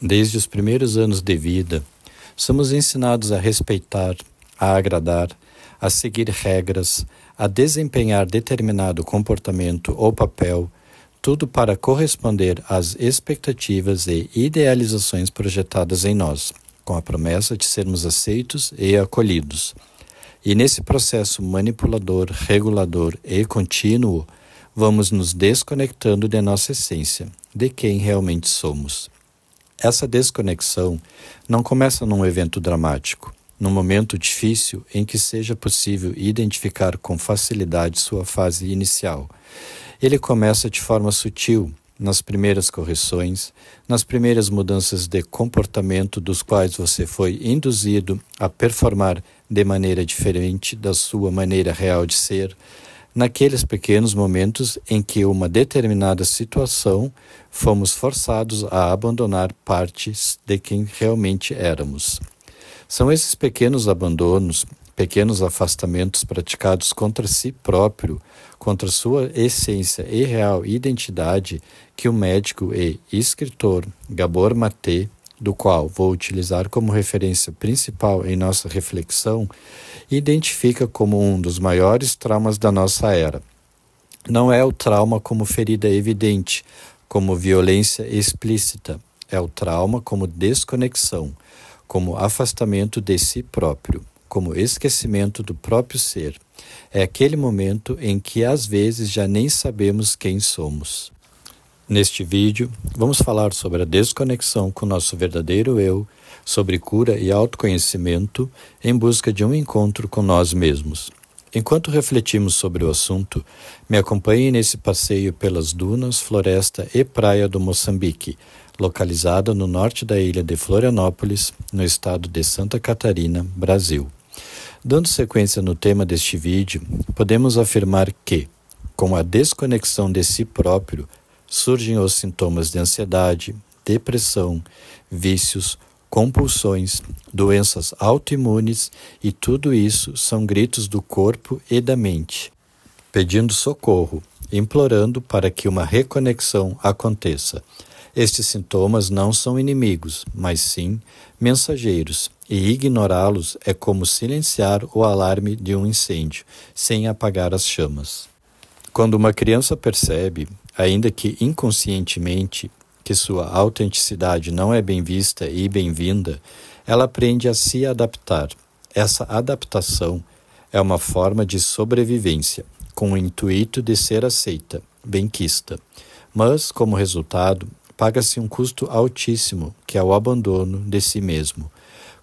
Desde os primeiros anos de vida, somos ensinados a respeitar, a agradar, a seguir regras, a desempenhar determinado comportamento ou papel, tudo para corresponder às expectativas e idealizações projetadas em nós, com a promessa de sermos aceitos e acolhidos. E nesse processo manipulador, regulador e contínuo, vamos nos desconectando de nossa essência, de quem realmente somos. Essa desconexão não começa num evento dramático, num momento difícil em que seja possível identificar com facilidade sua fase inicial. Ele começa de forma sutil, nas primeiras correções, nas primeiras mudanças de comportamento dos quais você foi induzido a performar de maneira diferente da sua maneira real de ser, naqueles pequenos momentos em que uma determinada situação fomos forçados a abandonar partes de quem realmente éramos. São esses pequenos abandonos, pequenos afastamentos praticados contra si próprio, contra sua essência e real identidade, que o médico e escritor Gabor Maté, do qual vou utilizar como referência principal em nossa reflexão, identifica como um dos maiores traumas da nossa era. Não é o trauma como ferida evidente, como violência explícita, é o trauma como desconexão, como afastamento de si próprio, como esquecimento do próprio ser. É aquele momento em que às vezes já nem sabemos quem somos. Neste vídeo, vamos falar sobre a desconexão com o nosso verdadeiro eu, sobre cura e autoconhecimento em busca de um encontro com nós mesmos. Enquanto refletimos sobre o assunto, me acompanhe nesse passeio pelas dunas, floresta e praia do Moçambique, localizada no norte da ilha de Florianópolis, no estado de Santa Catarina, Brasil. Dando sequência no tema deste vídeo, podemos afirmar que, com a desconexão de si próprio, surgem os sintomas de ansiedade, depressão, vícios, compulsões, doenças autoimunes, e tudo isso são gritos do corpo e da mente, pedindo socorro, implorando para que uma reconexão aconteça. Estes sintomas não são inimigos, mas sim mensageiros, e ignorá-los é como silenciar o alarme de um incêndio, sem apagar as chamas. Quando uma criança percebe, ainda que inconscientemente, que sua autenticidade não é bem vista e bem-vinda, ela aprende a se adaptar. Essa adaptação é uma forma de sobrevivência, com o intuito de ser aceita, benquista. Mas, como resultado, paga-se um custo altíssimo, que é o abandono de si mesmo.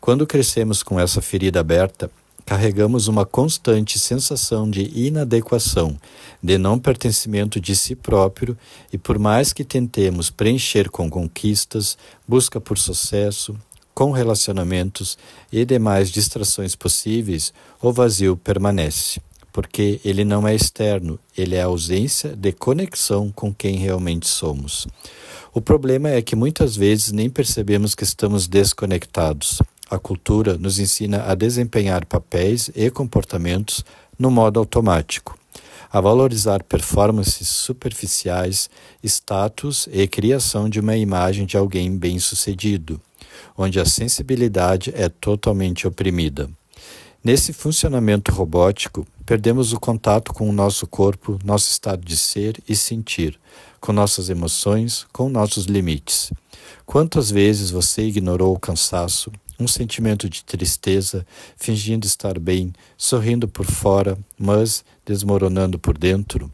Quando crescemos com essa ferida aberta, carregamos uma constante sensação de inadequação, de não pertencimento de si próprio, e por mais que tentemos preencher com conquistas, busca por sucesso, com relacionamentos e demais distrações possíveis, o vazio permanece, porque ele não é externo, ele é a ausência de conexão com quem realmente somos. O problema é que muitas vezes nem percebemos que estamos desconectados. A cultura nos ensina a desempenhar papéis e comportamentos no modo automático, a valorizar performances superficiais, status e criação de uma imagem de alguém bem-sucedido, onde a sensibilidade é totalmente oprimida. Nesse funcionamento robótico, perdemos o contato com o nosso corpo, nosso estado de ser e sentir, com nossas emoções, com nossos limites. Quantas vezes você ignorou o cansaço, um sentimento de tristeza, fingindo estar bem, sorrindo por fora, mas desmoronando por dentro?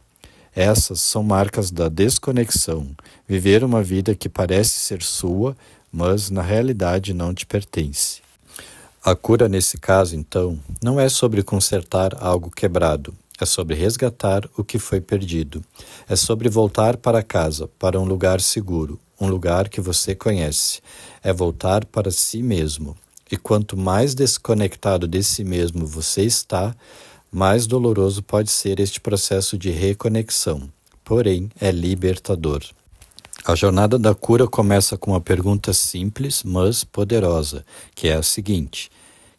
Essas são marcas da desconexão, viver uma vida que parece ser sua, mas na realidade não te pertence. A cura nesse caso, então, não é sobre consertar algo quebrado, é sobre resgatar o que foi perdido, é sobre voltar para casa, para um lugar seguro, um lugar que você conhece, é voltar para si mesmo. E quanto mais desconectado de si mesmo você está, mais doloroso pode ser este processo de reconexão. Porém, é libertador. A jornada da cura começa com uma pergunta simples, mas poderosa, que é a seguinte: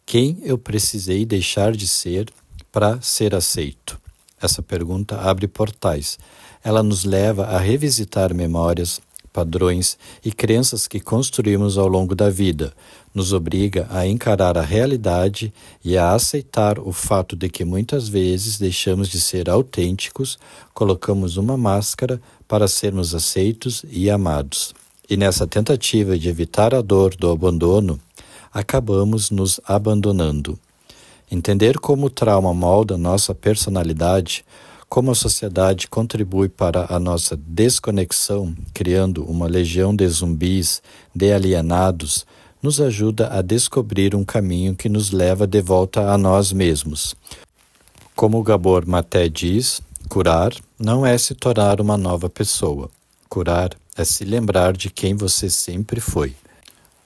quem eu precisei deixar de ser para ser aceito? Essa pergunta abre portais. Ela nos leva a revisitar memórias, padrões e crenças que construímos ao longo da vida. Nos obriga a encarar a realidade e a aceitar o fato de que muitas vezes deixamos de ser autênticos, colocamos uma máscara para sermos aceitos e amados. E nessa tentativa de evitar a dor do abandono, acabamos nos abandonando. Entender como o trauma molda nossa personalidade, como a sociedade contribui para a nossa desconexão, criando uma legião de zumbis, de alienados, nos ajuda a descobrir um caminho que nos leva de volta a nós mesmos. Como Gabor Maté diz, curar não é se tornar uma nova pessoa. Curar é se lembrar de quem você sempre foi.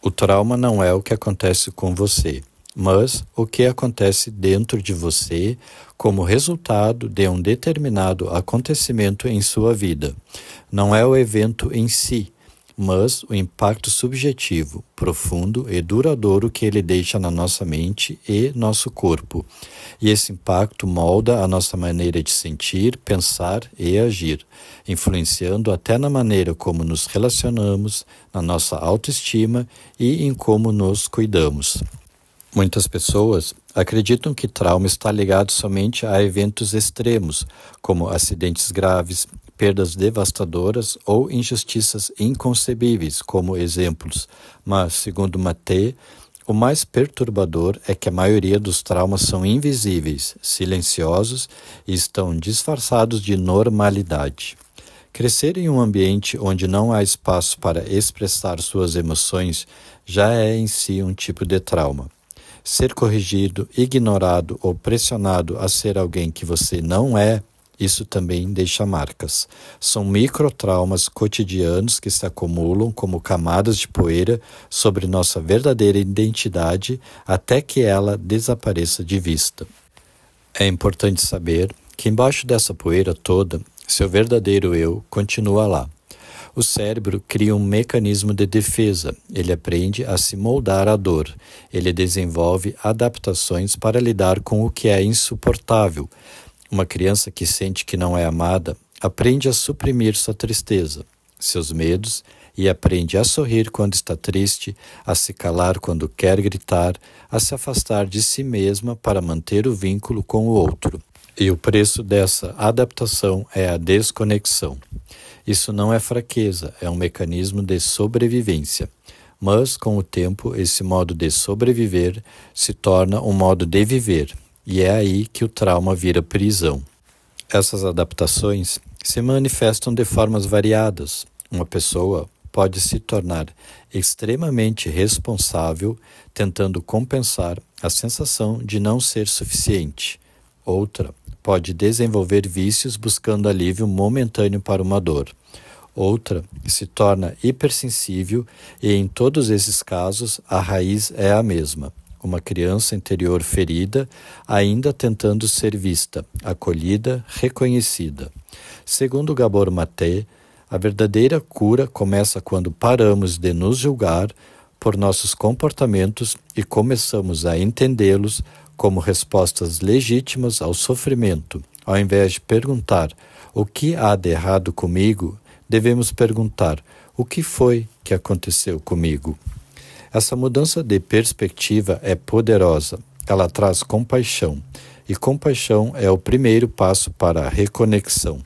O trauma não é o que acontece com você, mas o que acontece dentro de você como resultado de um determinado acontecimento em sua vida. Não é o evento em si, mas o impacto subjetivo, profundo e duradouro que ele deixa na nossa mente e nosso corpo. E esse impacto molda a nossa maneira de sentir, pensar e agir, influenciando até na maneira como nos relacionamos, na nossa autoestima e em como nos cuidamos. Muitas pessoas acreditam que trauma está ligado somente a eventos extremos, como acidentes graves, perdas devastadoras ou injustiças inconcebíveis, como exemplos. Mas, segundo Maté, o mais perturbador é que a maioria dos traumas são invisíveis, silenciosos e estão disfarçados de normalidade. Crescer em um ambiente onde não há espaço para expressar suas emoções já é em si um tipo de trauma. Ser corrigido, ignorado ou pressionado a ser alguém que você não é, isso também deixa marcas. São microtraumas cotidianos que se acumulam como camadas de poeira sobre nossa verdadeira identidade até que ela desapareça de vista. É importante saber que embaixo dessa poeira toda, seu verdadeiro eu continua lá. O cérebro cria um mecanismo de defesa, ele aprende a se moldar à dor, ele desenvolve adaptações para lidar com o que é insuportável. Uma criança que sente que não é amada aprende a suprimir sua tristeza, seus medos e aprende a sorrir quando está triste, a se calar quando quer gritar, a se afastar de si mesma para manter o vínculo com o outro. E o preço dessa adaptação é a desconexão. Isso não é fraqueza, é um mecanismo de sobrevivência. Mas, com o tempo, esse modo de sobreviver se torna um modo de viver, e é aí que o trauma vira prisão. Essas adaptações se manifestam de formas variadas. Uma pessoa pode se tornar extremamente responsável, tentando compensar a sensação de não ser suficiente. Outra pode desenvolver vícios buscando alívio momentâneo para uma dor. Outra se torna hipersensível e, em todos esses casos, a raiz é a mesma. Uma criança interior ferida, ainda tentando ser vista, acolhida, reconhecida. Segundo Gabor Maté, a verdadeira cura começa quando paramos de nos julgar por nossos comportamentos e começamos a entendê-los como respostas legítimas ao sofrimento. Ao invés de perguntar o que há de errado comigo, devemos perguntar o que foi que aconteceu comigo. Essa mudança de perspectiva é poderosa. Ela traz compaixão, e compaixão é o primeiro passo para a reconexão.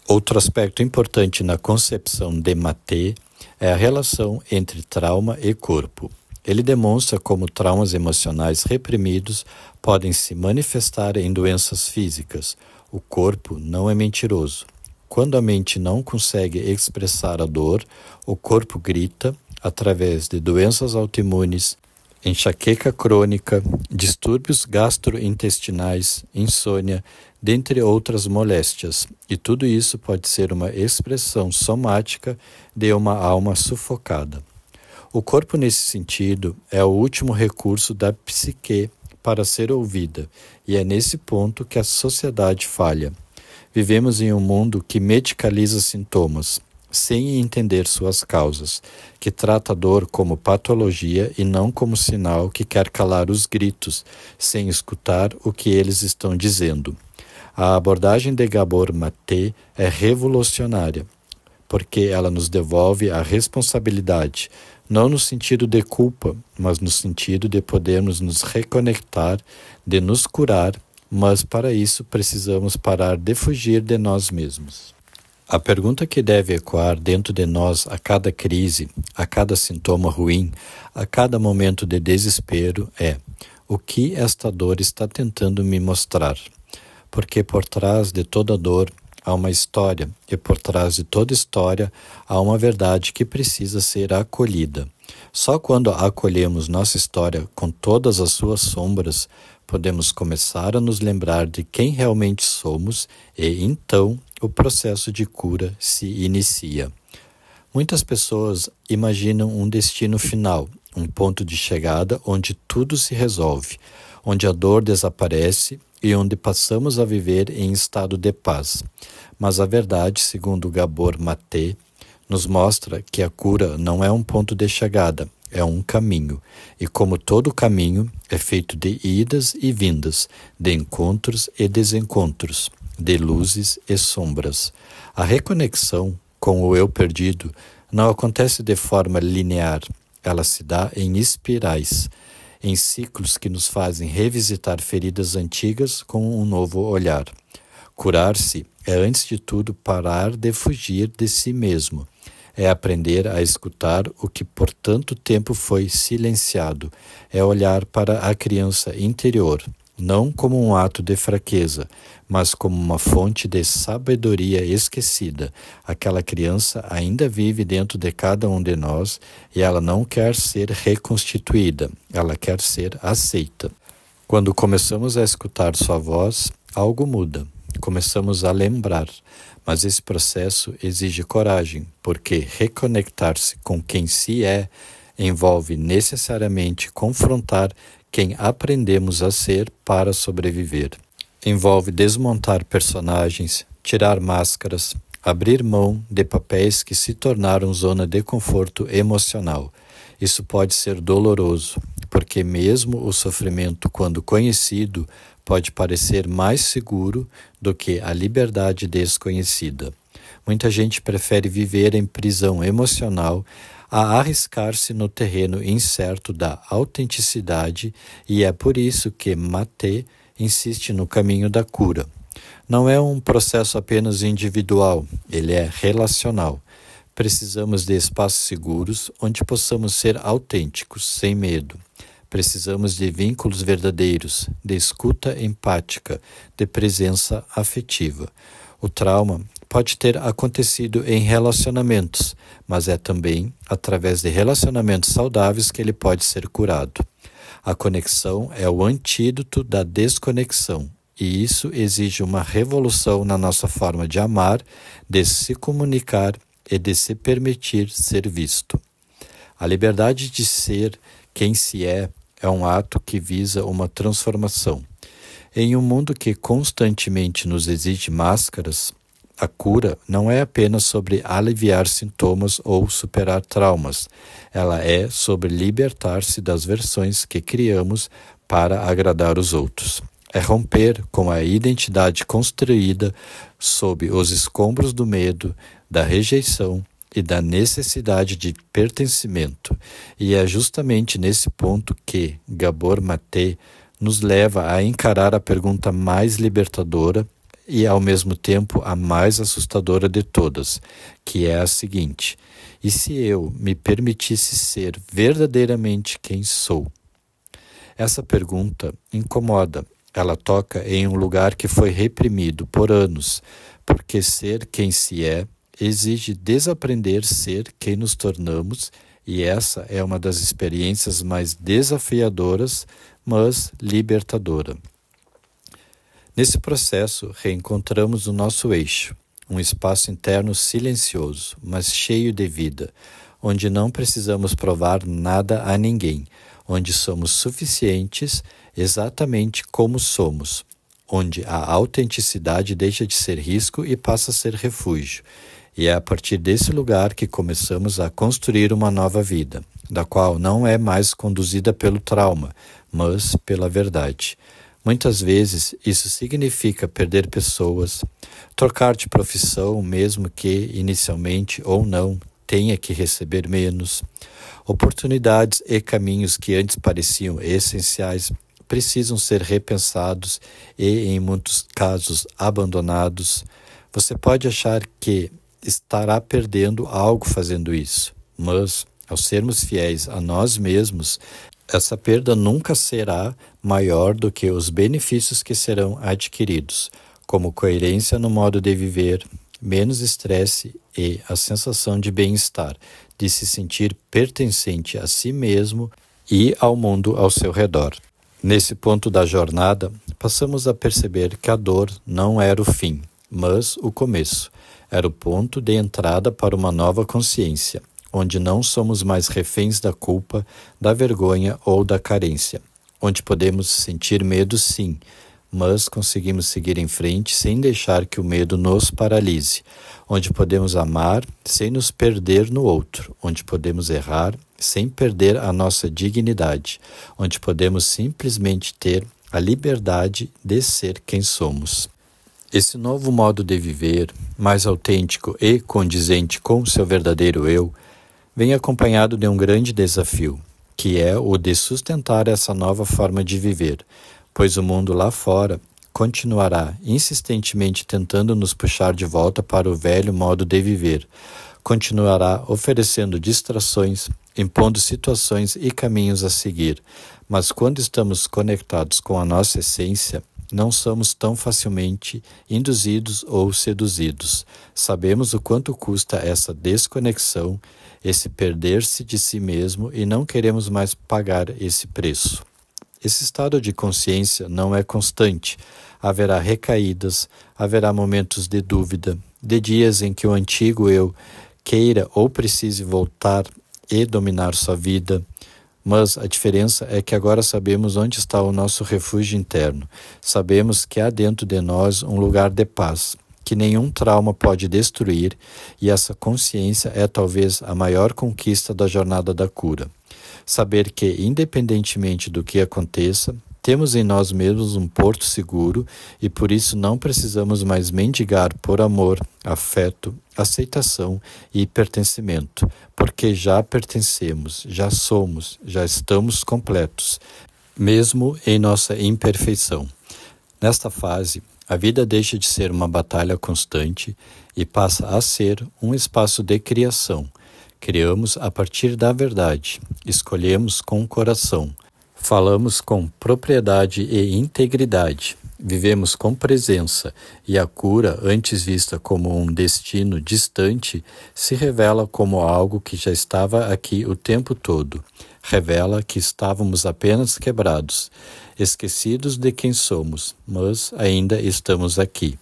Outro aspecto importante na concepção de Maté é a relação entre trauma e corpo. Ele demonstra como traumas emocionais reprimidos podem se manifestar em doenças físicas. O corpo não é mentiroso. Quando a mente não consegue expressar a dor, o corpo grita através de doenças autoimunes, enxaqueca crônica, distúrbios gastrointestinais, insônia, dentre outras moléstias. E tudo isso pode ser uma expressão somática de uma alma sufocada. O corpo, nesse sentido, é o último recurso da psique para ser ouvida, e é nesse ponto que a sociedade falha. Vivemos em um mundo que medicaliza sintomas, sem entender suas causas, que trata a dor como patologia e não como sinal que quer calar os gritos, sem escutar o que eles estão dizendo. A abordagem de Gabor Maté é revolucionária, porque ela nos devolve a responsabilidade, não no sentido de culpa, mas no sentido de podermos nos reconectar, de nos curar, mas para isso precisamos parar de fugir de nós mesmos. A pergunta que deve ecoar dentro de nós a cada crise, a cada sintoma ruim, a cada momento de desespero é: o que esta dor está tentando me mostrar? Porque por trás de toda dor há uma história, e por trás de toda história há uma verdade que precisa ser acolhida. Só quando acolhemos nossa história com todas as suas sombras, podemos começar a nos lembrar de quem realmente somos e, então, o processo de cura se inicia. Muitas pessoas imaginam um destino final, um ponto de chegada onde tudo se resolve, onde a dor desaparece e onde passamos a viver em estado de paz. Mas a verdade, segundo Gabor Maté, nos mostra que a cura não é um ponto de chegada, é um caminho. E como todo caminho, é feito de idas e vindas, de encontros e desencontros, de luzes e sombras. A reconexão com o eu perdido não acontece de forma linear, ela se dá em espirais, em ciclos que nos fazem revisitar feridas antigas com um novo olhar. Curar-se é, antes de tudo, parar de fugir de si mesmo. É aprender a escutar o que por tanto tempo foi silenciado. É olhar para a criança interior, não como um ato de fraqueza, mas como uma fonte de sabedoria esquecida. Aquela criança ainda vive dentro de cada um de nós e ela não quer ser reconstituída, ela quer ser aceita. Quando começamos a escutar sua voz, algo muda. Começamos a lembrar, mas esse processo exige coragem, porque reconectar-se com quem se é envolve necessariamente confrontar quem aprendemos a ser para sobreviver. Envolve desmontar personagens, tirar máscaras, abrir mão de papéis que se tornaram zona de conforto emocional. Isso pode ser doloroso, porque mesmo o sofrimento, quando conhecido, pode parecer mais seguro do que a liberdade desconhecida. Muita gente prefere viver em prisão emocional a arriscar-se no terreno incerto da autenticidade, e é por isso que Maté insiste no caminho da cura. Não é um processo apenas individual, ele é relacional. Precisamos de espaços seguros onde possamos ser autênticos, sem medo. Precisamos de vínculos verdadeiros, de escuta empática, de presença afetiva. O trauma pode ter acontecido em relacionamentos, mas é também através de relacionamentos saudáveis que ele pode ser curado. A conexão é o antídoto da desconexão, e isso exige uma revolução na nossa forma de amar, de se comunicar e de se permitir ser visto. A liberdade de ser quem se é um ato que visa uma transformação. Em um mundo que constantemente nos exige máscaras, a cura não é apenas sobre aliviar sintomas ou superar traumas. Ela é sobre libertar-se das versões que criamos para agradar os outros. É romper com a identidade construída sob os escombros do medo, da rejeição e da necessidade de pertencimento. E é justamente nesse ponto que Gabor Maté nos leva a encarar a pergunta mais libertadora e, ao mesmo tempo, a mais assustadora de todas, que é a seguinte: e se eu me permitisse ser verdadeiramente quem sou? Essa pergunta incomoda. Ela toca em um lugar que foi reprimido por anos, porque ser quem se é exige desaprender ser quem nos tornamos, e essa é uma das experiências mais desafiadoras, mas libertadora. Nesse processo, reencontramos o nosso eixo, um espaço interno silencioso, mas cheio de vida, onde não precisamos provar nada a ninguém, onde somos suficientes exatamente como somos, onde a autenticidade deixa de ser risco e passa a ser refúgio. E é a partir desse lugar que começamos a construir uma nova vida, da qual não é mais conduzida pelo trauma, mas pela verdade. Muitas vezes isso significa perder pessoas, trocar de profissão mesmo que inicialmente ou não tenha que receber menos. Oportunidades e caminhos que antes pareciam essenciais precisam ser repensados e, em muitos casos, abandonados. Você pode achar que estará perdendo algo fazendo isso, mas, ao sermos fiéis a nós mesmos, essa perda nunca será maior do que os benefícios que serão adquiridos, como coerência no modo de viver, menos estresse e a sensação de bem-estar, de se sentir pertencente a si mesmo e ao mundo ao seu redor. Nesse ponto da jornada, passamos a perceber que a dor não era o fim, mas o começo. Era o ponto de entrada para uma nova consciência, onde não somos mais reféns da culpa, da vergonha ou da carência, onde podemos sentir medo sim, mas conseguimos seguir em frente sem deixar que o medo nos paralise, onde podemos amar sem nos perder no outro, onde podemos errar sem perder a nossa dignidade, onde podemos simplesmente ter a liberdade de ser quem somos. Esse novo modo de viver, mais autêntico e condizente com seu verdadeiro eu, vem acompanhado de um grande desafio, que é o de sustentar essa nova forma de viver, pois o mundo lá fora continuará insistentemente tentando nos puxar de volta para o velho modo de viver, continuará oferecendo distrações, impondo situações e caminhos a seguir, mas quando estamos conectados com a nossa essência, não somos tão facilmente induzidos ou seduzidos. Sabemos o quanto custa essa desconexão, esse perder-se de si mesmo e não queremos mais pagar esse preço. Esse estado de consciência não é constante. Haverá recaídas, haverá momentos de dúvida, de dias em que o antigo eu queira ou precise voltar e dominar sua vida. Mas a diferença é que agora sabemos onde está o nosso refúgio interno. Sabemos que há dentro de nós um lugar de paz, que nenhum trauma pode destruir, e essa consciência é talvez a maior conquista da jornada da cura. Saber que, independentemente do que aconteça, temos em nós mesmos um porto seguro e por isso não precisamos mais mendigar por amor, afeto, aceitação e pertencimento, porque já pertencemos, já somos, já estamos completos, mesmo em nossa imperfeição. Nesta fase, a vida deixa de ser uma batalha constante e passa a ser um espaço de criação. Criamos a partir da verdade, escolhemos com o coração, falamos com propriedade e integridade, vivemos com presença e a cura, antes vista como um destino distante, se revela como algo que já estava aqui o tempo todo. Revela que estávamos apenas quebrados, esquecidos de quem somos, mas ainda estamos aqui.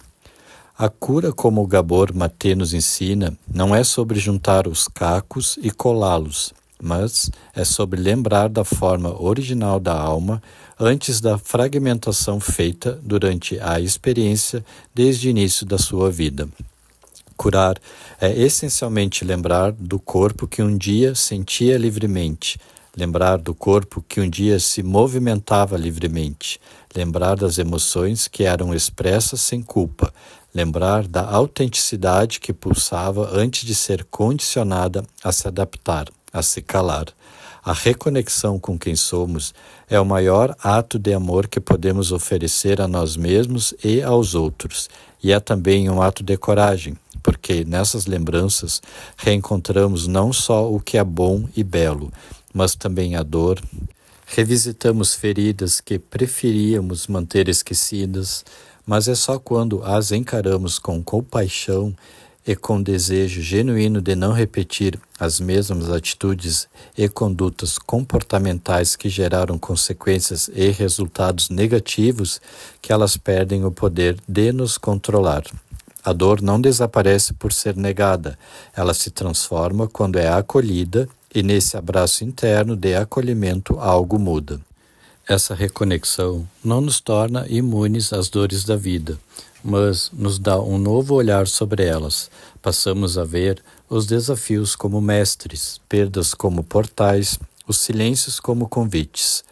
A cura, como o Gabor Maté nos ensina, não é sobre juntar os cacos e colá-los, mas é sobre lembrar da forma original da alma antes da fragmentação feita durante a experiência desde o início da sua vida. Curar é essencialmente lembrar do corpo que um dia sentia livremente, lembrar do corpo que um dia se movimentava livremente, lembrar das emoções que eram expressas sem culpa, lembrar da autenticidade que pulsava antes de ser condicionada a se adaptar, a se calar. A reconexão com quem somos é o maior ato de amor que podemos oferecer a nós mesmos e aos outros. E é também um ato de coragem, porque nessas lembranças reencontramos não só o que é bom e belo, mas também a dor. Revisitamos feridas que preferíamos manter esquecidas, mas é só quando as encaramos com compaixão e com desejo genuíno de não repetir as mesmas atitudes e condutas comportamentais que geraram consequências e resultados negativos que elas perdem o poder de nos controlar. A dor não desaparece por ser negada, ela se transforma quando é acolhida e nesse abraço interno de acolhimento algo muda. Essa reconexão não nos torna imunes às dores da vida, mas nos dá um novo olhar sobre elas. Passamos a ver os desafios como mestres, perdas como portais, os silêncios como convites.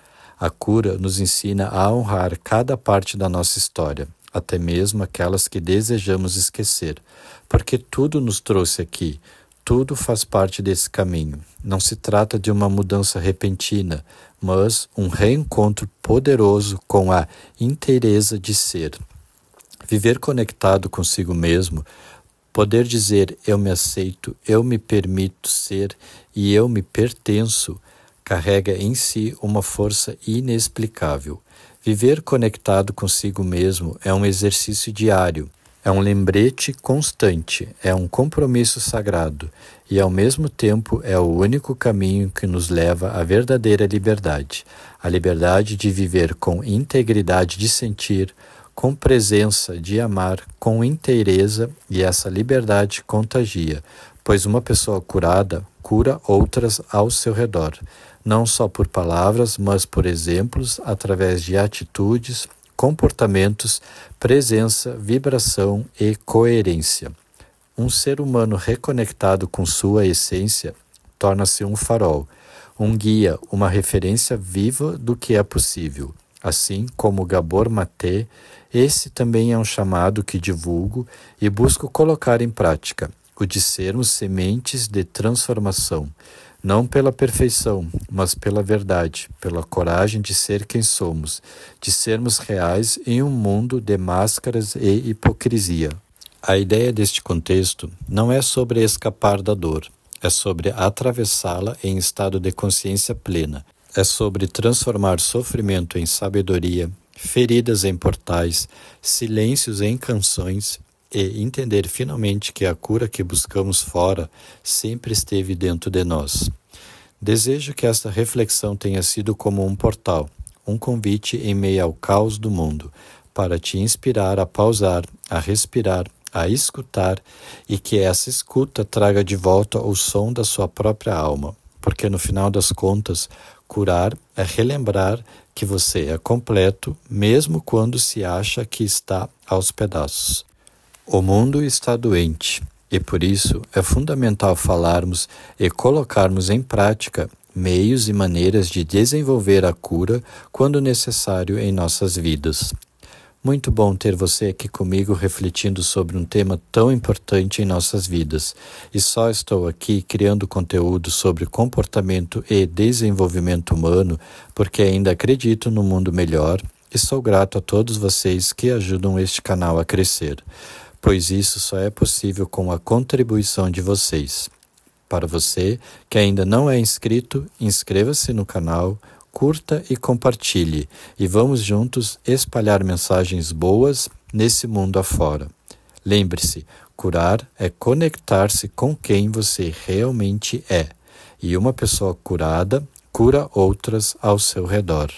A cura nos ensina a honrar cada parte da nossa história, até mesmo aquelas que desejamos esquecer, porque tudo nos trouxe aqui, tudo faz parte desse caminho. Não se trata de uma mudança repentina, mas um reencontro poderoso com a inteireza de ser. Viver conectado consigo mesmo, poder dizer eu me aceito, eu me permito ser e eu me pertenço, carrega em si uma força inexplicável. Viver conectado consigo mesmo é um exercício diário, é um lembrete constante, é um compromisso sagrado e, ao mesmo tempo, é o único caminho que nos leva à verdadeira liberdade, a liberdade de viver com integridade de sentir, com presença de amar, com inteireza, e essa liberdade contagia, pois uma pessoa curada cura outras ao seu redor, não só por palavras, mas por exemplos, através de atitudes, comportamentos, presença, vibração e coerência. Um ser humano reconectado com sua essência torna-se um farol, um guia, uma referência viva do que é possível. Assim como Gabor Maté, esse também é um chamado que divulgo e busco colocar em prática, o de sermos sementes de transformação, não pela perfeição, mas pela verdade, pela coragem de ser quem somos, de sermos reais em um mundo de máscaras e hipocrisia. A ideia deste contexto não é sobre escapar da dor, é sobre atravessá-la em estado de consciência plena, é sobre transformar sofrimento em sabedoria, feridas em portais, silêncios em canções e entender finalmente que a cura que buscamos fora sempre esteve dentro de nós. Desejo que esta reflexão tenha sido como um portal, um convite em meio ao caos do mundo, para te inspirar a pausar, a respirar, a escutar e que essa escuta traga de volta o som da sua própria alma, porque no final das contas, curar é relembrar que você é completo, mesmo quando se acha que está aos pedaços. O mundo está doente e por isso é fundamental falarmos e colocarmos em prática meios e maneiras de desenvolver a cura quando necessário em nossas vidas. Muito bom ter você aqui comigo refletindo sobre um tema tão importante em nossas vidas. E só estou aqui criando conteúdo sobre comportamento e desenvolvimento humano porque ainda acredito no mundo melhor e sou grato a todos vocês que ajudam este canal a crescer, pois isso só é possível com a contribuição de vocês. Para você que ainda não é inscrito, inscreva-se no canal, curta e compartilhe, e vamos juntos espalhar mensagens boas nesse mundo afora. Lembre-se, curar é conectar-se com quem você realmente é, e uma pessoa curada cura outras ao seu redor.